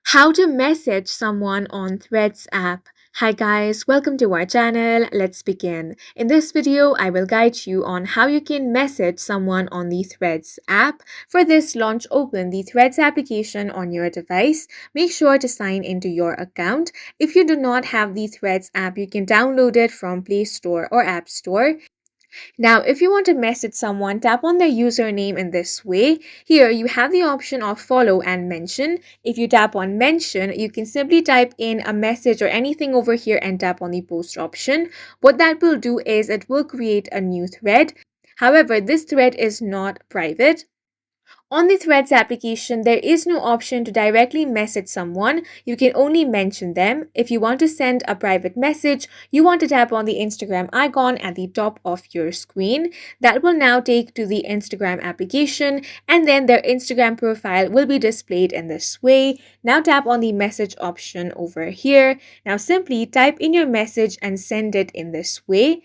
How to message someone on Threads app. Hi guys, welcome to our channel. Let's begin. In this video, I will guide you on how you can message someone on the Threads app. For this, launch open the Threads application on your device. Make sure to sign into your account. If you do not have the Threads app, you can download it from Play Store or App Store. Now, if you want to message someone, tap on their username in this way. Here, you have the option of follow and mention. If you tap on mention, you can simply type in a message or anything over here and tap on the post option. What that will do is it will create a new thread. However, this thread is not private. On the Threads application, there is no option to directly message someone. You can only mention them. If you want to send a private message, you want to tap on the Instagram icon at the top of your screen. That will now take to the Instagram application, and then their Instagram profile will be displayed in this way. Now tap on the message option over here. Now simply type in your message and send it in this way.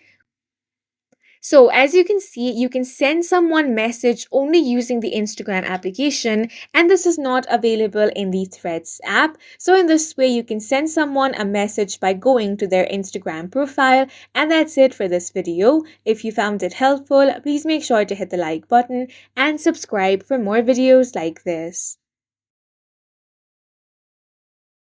So as you can see, you can send someone message only using the Instagram application, and this is not available in the Threads app. So in this way, you can send someone a message by going to their Instagram profile. And that's it for this video. If you found it helpful, please make sure to hit the like button and subscribe for more videos like this.